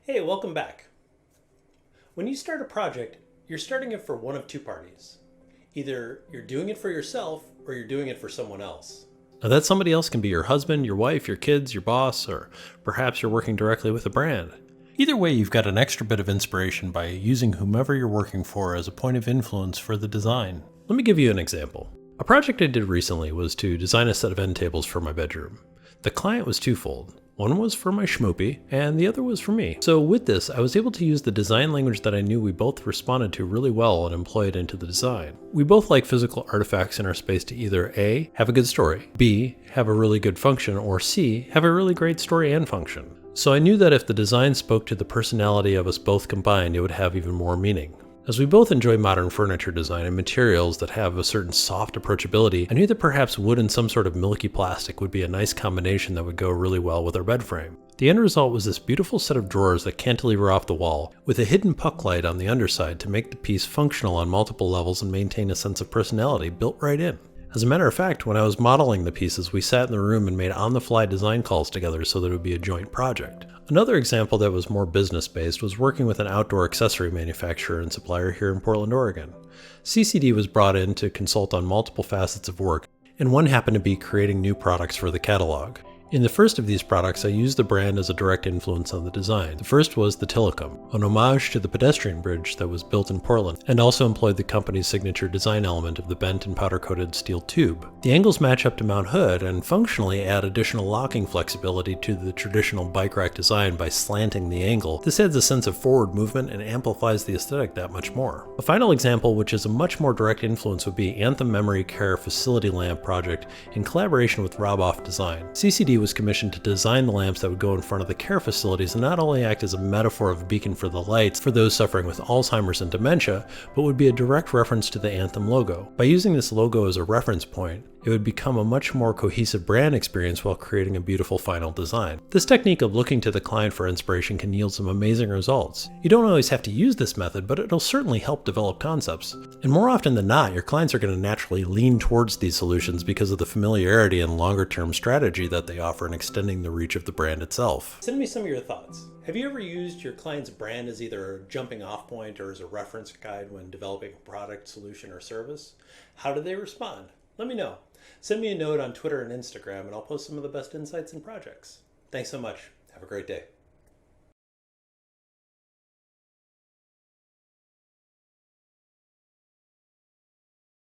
Hey, welcome back. When you start a project, you're starting it for one of two parties. Either you're doing it for yourself or you're doing it for someone else. Now, that somebody else can be your husband, your wife, your kids, your boss, or perhaps you're working directly with a brand. Either way, you've got an extra bit of inspiration by using whomever you're working for as a point of influence for the design. Let me give you an example. A project I did recently was to design a set of end tables for my bedroom. The client was twofold. One was for my schmoopy, and the other was for me. So with this, I was able to use the design language that I knew we both responded to really well and employ it into the design. We both like physical artifacts in our space to either A, have a good story, B, have a really good function, or C, have a really great story and function. So I knew that if the design spoke to the personality of us both combined, it would have even more meaning. As we both enjoy modern furniture design and materials that have a certain soft approachability, I knew that perhaps wood and some sort of milky plastic would be a nice combination that would go really well with our bed frame. The end result was this beautiful set of drawers that cantilever off the wall, with a hidden puck light on the underside to make the piece functional on multiple levels and maintain a sense of personality built right in. As a matter of fact, when I was modeling the pieces, we sat in the room and made on-the-fly design calls together so that it would be a joint project. Another example that was more business-based was working with an outdoor accessory manufacturer and supplier here in Portland, Oregon. CCD was brought in to consult on multiple facets of work, and one happened to be creating new products for the catalog. In the first of these products, I used the brand as a direct influence on the design. The first was the Tillicum, an homage to the pedestrian bridge that was built in Portland, and also employed the company's signature design element of the bent and powder-coated steel tube. The angles match up to Mount Hood and functionally add additional locking flexibility to the traditional bike rack design by slanting the angle. This adds a sense of forward movement and amplifies the aesthetic that much more. A final example, which is a much more direct influence, would be Anthem Memory Care Facility Lamp project in collaboration with Roboff Design. CCD was commissioned to design the lamps that would go in front of the care facilities and not only act as a metaphor of a beacon for the lights for those suffering with Alzheimer's and dementia, but would be a direct reference to the Anthem logo. By using this logo as a reference point, it would become a much more cohesive brand experience while creating a beautiful final design. This technique of looking to the client for inspiration can yield some amazing results. You don't always have to use this method, but it'll certainly help develop concepts. And more often than not, your clients are going to naturally lean towards these solutions because of the familiarity and longer-term strategy that they offer in extending the reach of the brand itself. Send me some of your thoughts. Have you ever used your client's brand as either a jumping off point or as a reference guide when developing a product, solution, or service? How did they respond? Let me know. Send me a note on Twitter and Instagram, and I'll post some of the best insights and projects. Thanks so much. Have a great day.